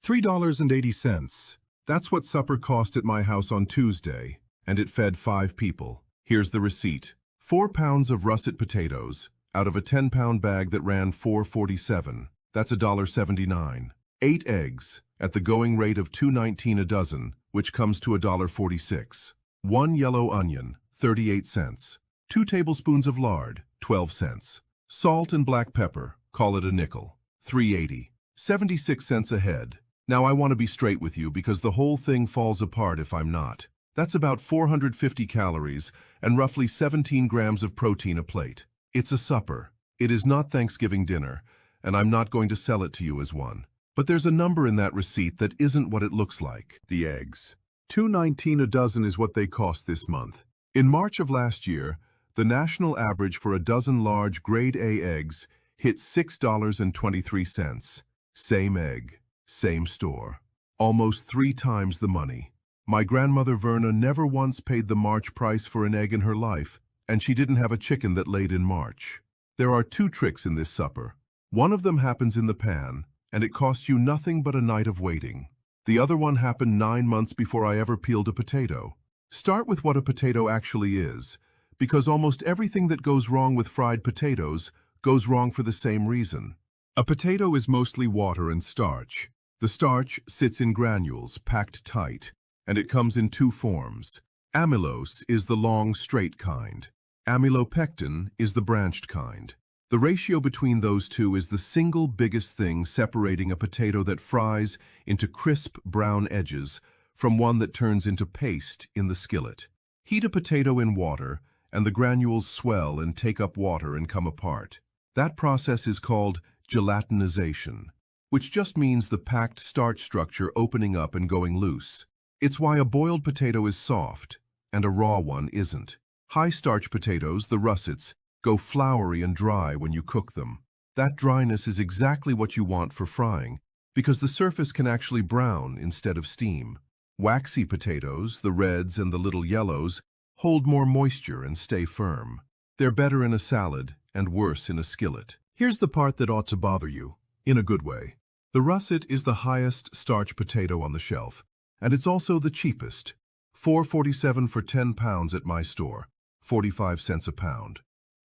$3.80. That's what supper cost at my house on Tuesday, and it fed 5 people. Here's the receipt. 4 pounds of russet potatoes out of a 10-pound bag that ran $4.47. That's $1.79. 8 eggs at the going rate of $2.19 a dozen, which comes to $1.46. 1 yellow onion, 38 cents. 2 tablespoons of lard, 12 cents. Salt and black pepper, call it a nickel, $3.80. 76 cents a head. Now I want to be straight with you because the whole thing falls apart if I'm not. That's about 450 calories and roughly 17 grams of protein a plate. It's a supper. It is not Thanksgiving dinner, and I'm not going to sell it to you as one. But there's a number in that receipt that isn't what it looks like. The eggs. $2.19 a dozen is what they cost this month. In March of last year, the national average for a dozen large grade A eggs hit $6.23. Same egg, same store. Almost 3 times the money. My grandmother Verna never once paid the March price for an egg in her life, and she didn't have a chicken that laid in March. There are 2 tricks in this supper. One of them happens in the pan, and it costs you nothing but a night of waiting. The other one happened 9 months before I ever peeled a potato. Start with what a potato actually is, because almost everything that goes wrong with fried potatoes goes wrong for the same reason. A potato is mostly water and starch. The starch sits in granules, packed tight, and it comes in 2 forms. Amylose is the long, straight kind. Amylopectin is the branched kind. The ratio between those two is the single biggest thing separating a potato that fries into crisp brown edges from one that turns into paste in the skillet. Heat a potato in water, and the granules swell and take up water and come apart. That process is called gelatinization, which just means the packed starch structure opening up and going loose. It's why a boiled potato is soft, and a raw one isn't. High-starch potatoes, the russets, go floury and dry when you cook them. That dryness is exactly what you want for frying, because the surface can actually brown instead of steam. Waxy potatoes, the reds and the little yellows, hold more moisture and stay firm. They're better in a salad and worse in a skillet. Here's the part that ought to bother you, in a good way. The russet is the highest starch potato on the shelf, and it's also the cheapest. $4.47 for 10 pounds at my store, 45 cents a pound.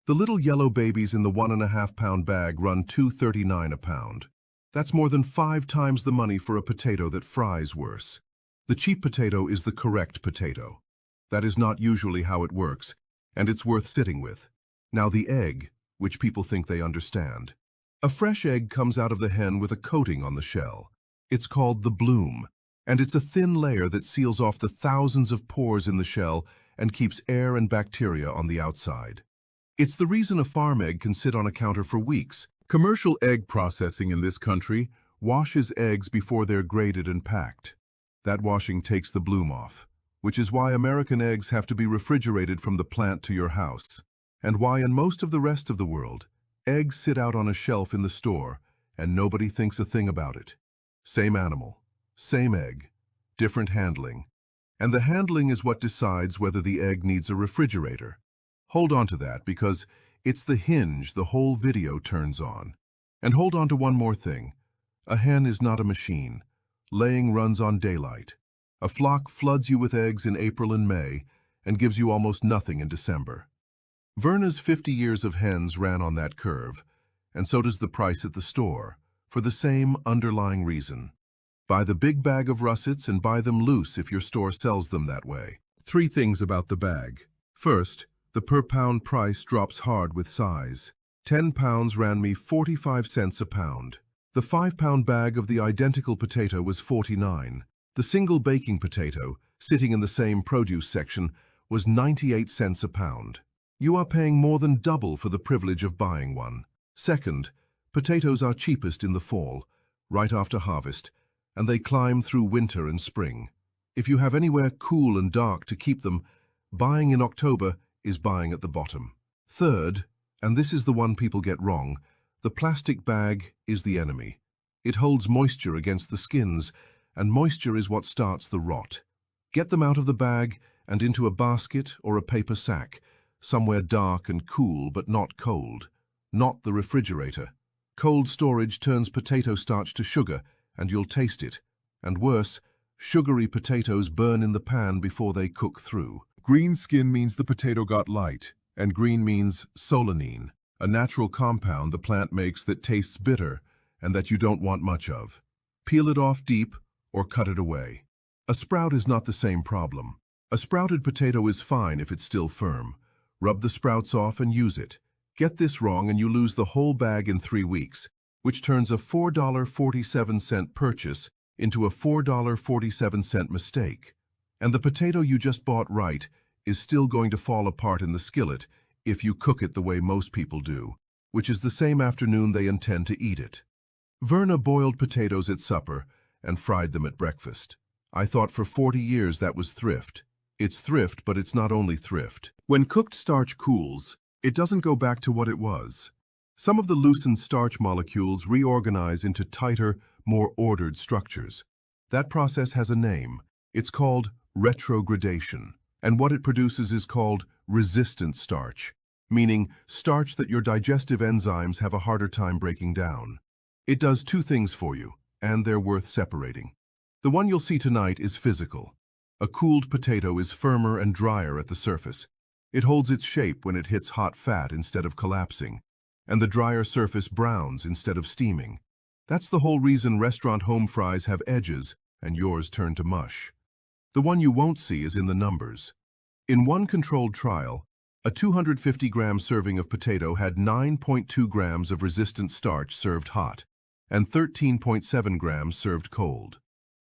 The little yellow babies in the 1.5-pound bag run $2.39 a pound. That's more than 5 times the money for a potato that fries worse. The cheap potato is the correct potato. That is not usually how it works, and it's worth sitting with. Now the egg, which people think they understand. A fresh egg comes out of the hen with a coating on the shell. It's called the bloom, and it's a thin layer that seals off the thousands of pores in the shell and keeps air and bacteria on the outside. It's the reason a farm egg can sit on a counter for weeks. Commercial egg processing in this country washes eggs before they're graded and packed. That washing takes the bloom off, which is why American eggs have to be refrigerated from the plant to your house, and why in most of the rest of the world, eggs sit out on a shelf in the store and nobody thinks a thing about it. Same animal, same egg, different handling. And the handling is what decides whether the egg needs a refrigerator. Hold on to that because it's the hinge the whole video turns on. And hold on to one more thing. A hen is not a machine. Laying runs on daylight. A flock floods you with eggs in April and May and gives you almost nothing in December. Verna's 50 years of hens ran on that curve, and so does the price at the store, for the same underlying reason. Buy the big bag of russets and buy them loose if your store sells them that way. 3 things about the bag. First, the per-pound price drops hard with size. 10 pounds ran me 45 cents a pound. The 5-pound bag of the identical potato was 49. The single baking potato, sitting in the same produce section, was 98 cents a pound. You are paying more than double for the privilege of buying one. Second, potatoes are cheapest in the fall, right after harvest, and they climb through winter and spring. If you have anywhere cool and dark to keep them, buying in October is buying at the bottom. Third, and this is the one people get wrong, the plastic bag is the enemy. It holds moisture against the skins, and moisture is what starts the rot. Get them out of the bag and into a basket or a paper sack, somewhere dark and cool but not cold. Not the refrigerator. Cold storage turns potato starch to sugar, and you'll taste it, And worse, sugary potatoes burn in the pan before they cook through. Green skin means the potato got light, and green means solanine, a natural compound the plant makes that tastes bitter and that you don't want much of. Peel it off deep or cut it away. A sprout is not the same problem. A sprouted potato is fine if it's still firm. Rub the sprouts off and use it. Get this wrong and you lose the whole bag in 3 weeks, which turns a $4.47 purchase into a $4.47 mistake. And the potato you just bought right is still going to fall apart in the skillet if you cook it the way most people do, which is the same afternoon they intend to eat it. Verna boiled potatoes at supper and fried them at breakfast. I thought for 40 years that was thrift. It's thrift, but it's not only thrift. When cooked starch cools, it doesn't go back to what it was. Some of the loosened starch molecules reorganize into tighter, more ordered structures. That process has a name. It's called retrogradation. And what it produces is called resistant starch, meaning starch that your digestive enzymes have a harder time breaking down. It does 2 things for you, and they're worth separating. The one you'll see tonight is physical. A cooled potato is firmer and drier at the surface. It holds its shape when it hits hot fat instead of collapsing, and the drier surface browns instead of steaming. That's the whole reason restaurant home fries have edges and yours turn to mush. The one you won't see is in the numbers. In one controlled trial, a 250-gram serving of potato had 9.2 grams of resistant starch served hot and 13.7 grams served cold.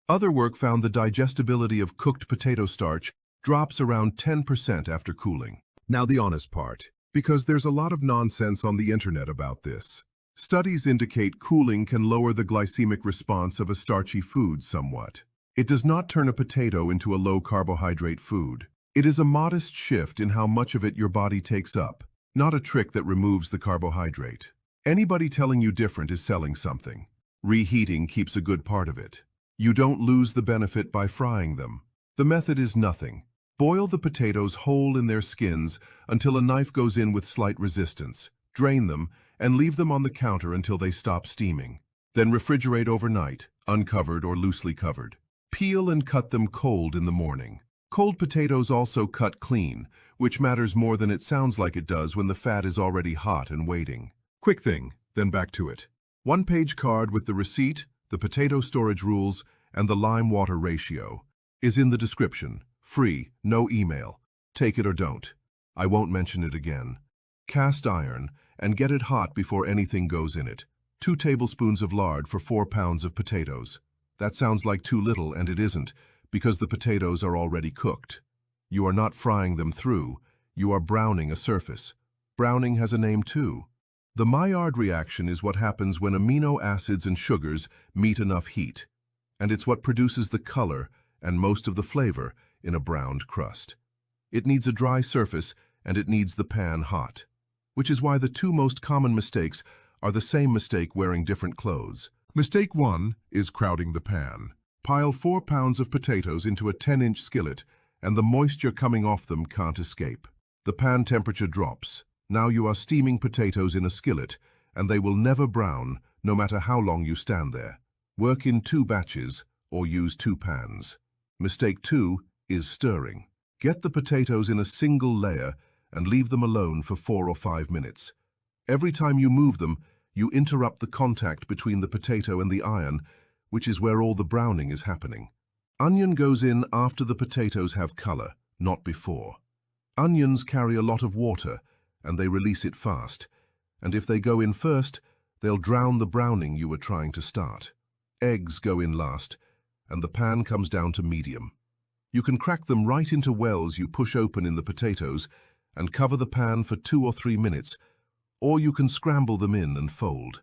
Other work found the digestibility of cooked potato starch drops around 10% after cooling. Now the honest part, because there's a lot of nonsense on the internet about this. Studies indicate cooling can lower the glycemic response of a starchy food somewhat. It does not turn a potato into a low-carbohydrate food. It is a modest shift in how much of it your body takes up, not a trick that removes the carbohydrate. Anybody telling you different is selling something. Reheating keeps a good part of it. You don't lose the benefit by frying them. The method is nothing. Boil the potatoes whole in their skins until a knife goes in with slight resistance. Drain them and leave them on the counter until they stop steaming. Then refrigerate overnight, uncovered or loosely covered. Peel and cut them cold in the morning. Cold potatoes also cut clean, which matters more than it sounds like it does when the fat is already hot and waiting. Quick thing, then back to it. 1-page card with the receipt, the potato storage rules, and the lime-water ratio is in the description. Free, no email. Take it or don't. I won't mention it again. Cast iron, and get it hot before anything goes in it. 2 tablespoons of lard for 4 pounds of potatoes. That sounds like too little, and it isn't, because the potatoes are already cooked. You are not frying them through, you are browning a surface. Browning has a name too. The Maillard reaction is what happens when amino acids and sugars meet enough heat, and it's what produces the color and most of the flavor in a browned crust. It needs a dry surface and it needs the pan hot, which is why the 2 most common mistakes are the same mistake wearing different clothes. Mistake 1 is crowding the pan. Pile 4 pounds of potatoes into a 10-inch skillet and the moisture coming off them can't escape. The pan temperature drops. Now you are steaming potatoes in a skillet, and they will never brown, no matter how long you stand there. Work in 2 batches, or use 2 pans. Mistake 2 is stirring. Get the potatoes in a single layer and leave them alone for 4 or 5 minutes. Every time you move them, you interrupt the contact between the potato and the iron, which is where all the browning is happening. Onion goes in after the potatoes have color, not before. Onions carry a lot of water, and they release it fast, and if they go in first, they'll drown the browning you were trying to start. Eggs go in last, and the pan comes down to medium. You can crack them right into wells you push open in the potatoes and cover the pan for 2 or 3 minutes, or you can scramble them in and fold.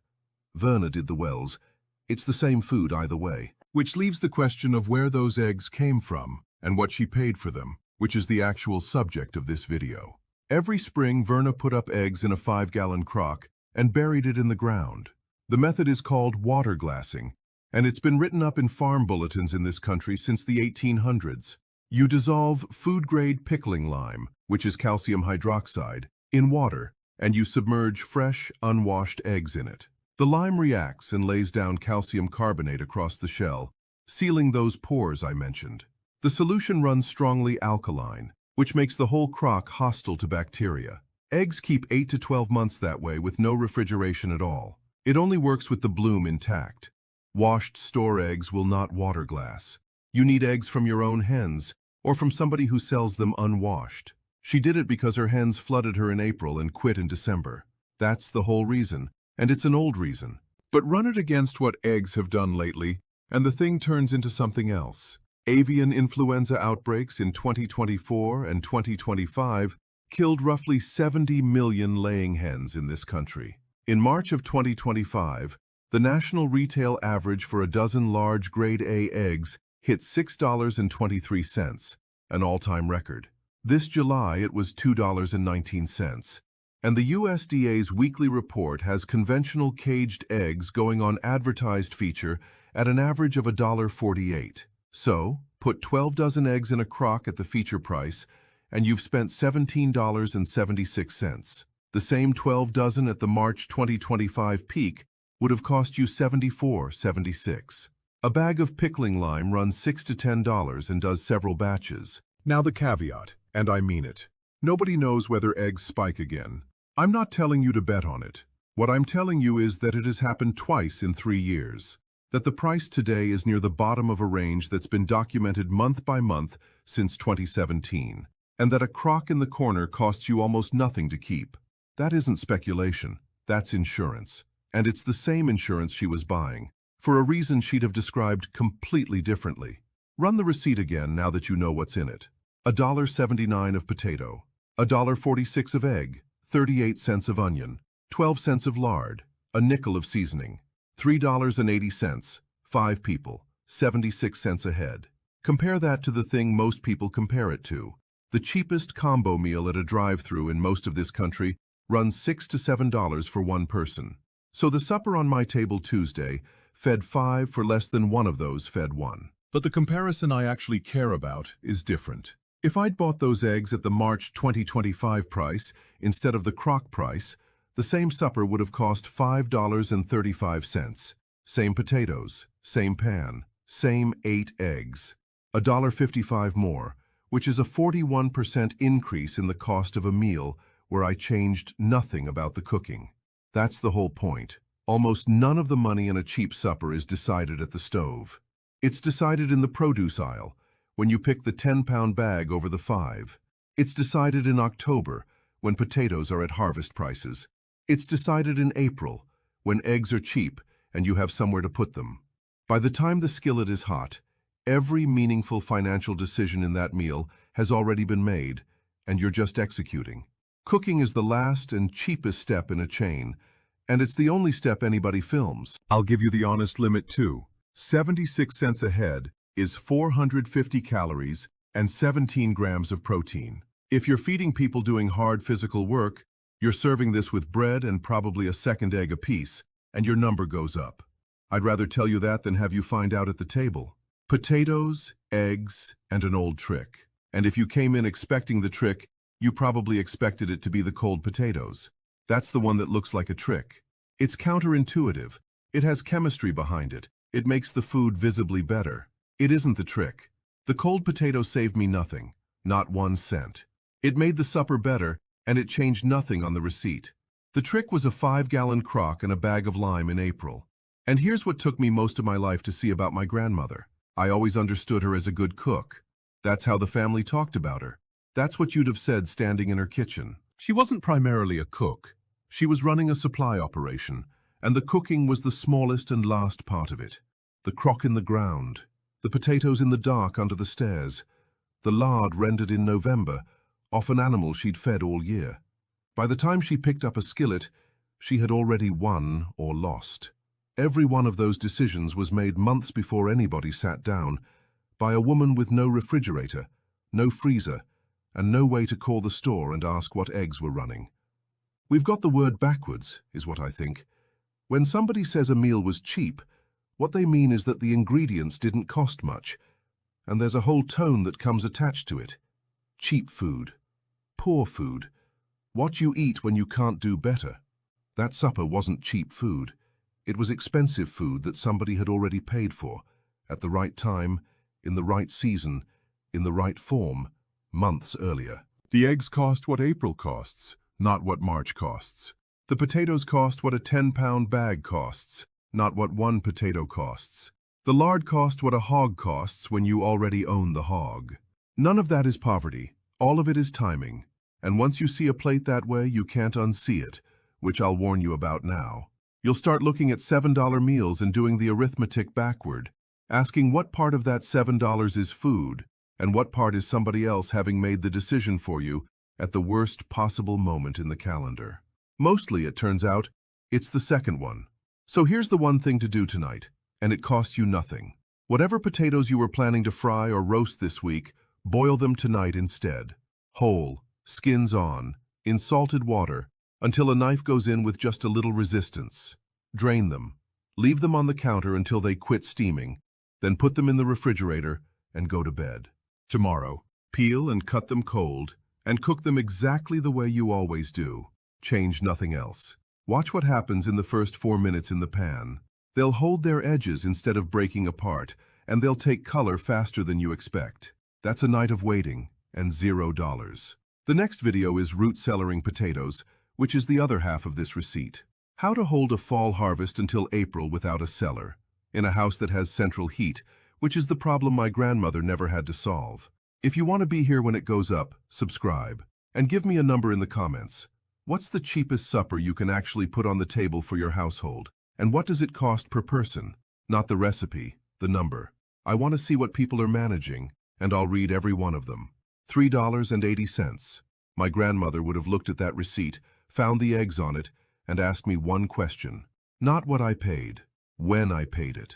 Verna did the wells. It's the same food either way. Which leaves the question of where those eggs came from and what she paid for them, which is the actual subject of this video. Every spring, Verna put up eggs in a 5-gallon crock and buried it in the ground. The method is called water glassing, and it's been written up in farm bulletins in this country since the 1800s. You dissolve food-grade pickling lime, which is calcium hydroxide, in water, and you submerge fresh, unwashed eggs in it. The lime reacts and lays down calcium carbonate across the shell, sealing those pores I mentioned. The solution runs strongly alkaline, which makes the whole crock hostile to bacteria. Eggs keep 8 to 12 months that way with no refrigeration at all. It only works with the bloom intact. Washed store eggs will not water glass. You need eggs from your own hens, or from somebody who sells them unwashed. She did it because her hens flooded her in April and quit in December. That's the whole reason, and it's an old reason. But run it against what eggs have done lately, and the thing turns into something else. Avian influenza outbreaks in 2024 and 2025 killed roughly 70 million laying hens in this country. In March of 2025, the national retail average for a dozen large grade A eggs hit $6.23, an all-time record. This July it was $2.19, and the USDA's weekly report has conventional caged eggs going on advertised feature at an average of $1.48. So, put 12 dozen eggs in a crock at the feature price, and you've spent $17.76. The same 12 dozen at the March 2025 peak would have cost you $74.76. A bag of pickling lime runs $6 to $10 and does several batches. Now the caveat, and I mean it. Nobody knows whether eggs spike again. I'm not telling you to bet on it. What I'm telling you is that it has happened twice in 3 years. That the price today is near the bottom of a range that's been documented month by month since 2017. And that a crock in the corner costs you almost nothing to keep. That isn't speculation, that's insurance. And it's the same insurance she was buying, for a reason she'd have described completely differently. Run the receipt again now that you know what's in it. $1.79 of potato, $1.46 of egg, 38 cents of onion, 12 cents of lard, a nickel of seasoning, $3.80, 5 people, 76 cents a head. Compare that to the thing most people compare it to. The cheapest combo meal at a drive-thru in most of this country runs $6 to $7 for one person. So the supper on my table Tuesday fed 5 for less than one of those fed 1. But the comparison I actually care about is different. If I'd bought those eggs at the March 2025 price instead of the crock price, the same supper would have cost $5.35. Same potatoes, same pan, same 8 eggs. $1.55 more, which is a 41% increase in the cost of a meal where I changed nothing about the cooking. That's the whole point. Almost none of the money in a cheap supper is decided at the stove. It's decided in the produce aisle, when you pick the 10-pound bag over the 5. It's decided in October, when potatoes are at harvest prices. It's decided in April, when eggs are cheap and you have somewhere to put them. By the time the skillet is hot, every meaningful financial decision in that meal has already been made, and you're just executing. Cooking is the last and cheapest step in a chain, and it's the only step anybody films. I'll give you the honest limit too. 76 cents a head is 450 calories and 17 grams of protein. If you're feeding people doing hard physical work, you're serving this with bread and probably a second egg apiece, and your number goes up. I'd rather tell you that than have you find out at the table. Potatoes, eggs, and an old trick. And if you came in expecting the trick, you probably expected it to be the cold potatoes. That's the one that looks like a trick. It's counterintuitive. It has chemistry behind it. It makes the food visibly better. It isn't the trick. The cold potato saved me nothing, not 1 cent. It made the supper better, and it changed nothing on the receipt. The trick was a 5-gallon crock and a bag of lime in April. And here's what took me most of my life to see about my grandmother. I always understood her as a good cook. That's how the family talked about her. That's what you'd have said standing in her kitchen. She wasn't primarily a cook. She was running a supply operation, and the cooking was the smallest and last part of it. The crock in the ground, the potatoes in the dark under the stairs, the lard rendered in November, off an animal she'd fed all year. By the time she picked up a skillet, she had already won or lost. Every one of those decisions was made months before anybody sat down, by a woman with no refrigerator, no freezer, and no way to call the store and ask what eggs were running. We've got the word backwards, is what I think. When somebody says a meal was cheap, what they mean is that the ingredients didn't cost much, and there's a whole tone that comes attached to it. Cheap food, poor food, what you eat when you can't do better. That supper wasn't cheap food. It was expensive food that somebody had already paid for, at the right time, in the right season, in the right form, months earlier. The eggs cost what April costs, not what March costs. The potatoes cost what a 10-pound bag costs, not what one potato costs. The lard cost what a hog costs when you already own the hog. None of that is poverty. All of it is timing. And once you see a plate that way, you can't unsee it, which I'll warn you about now. You'll start looking at $7 meals and doing the arithmetic backward, asking what part of that $7 is food and what part is somebody else having made the decision for you at the worst possible moment in the calendar. Mostly, it turns out, it's the second one. So here's the one thing to do tonight, and it costs you nothing. Whatever potatoes you were planning to fry or roast this week, boil them tonight instead. Whole, skins on, in salted water, until a knife goes in with just a little resistance. Drain them. Leave them on the counter until they quit steaming, then put them in the refrigerator and go to bed. Tomorrow, peel and cut them cold and cook them exactly the way you always do. Change nothing else. Watch what happens in the first 4 minutes in the pan. They'll hold their edges instead of breaking apart, and they'll take color faster than you expect. That's a night of waiting and $0. The next video is root cellaring potatoes, which is the other half of this receipt. How to hold a fall harvest until April without a cellar, in a house that has central heat, which is the problem my grandmother never had to solve. If you want to be here when it goes up, subscribe, and give me a number in the comments. What's the cheapest supper you can actually put on the table for your household? And what does it cost per person? Not the recipe, the number. I want to see what people are managing, and I'll read every one of them. $3.80. My grandmother would have looked at that receipt, found the eggs on it, and asked me one question. Not what I paid, when I paid it.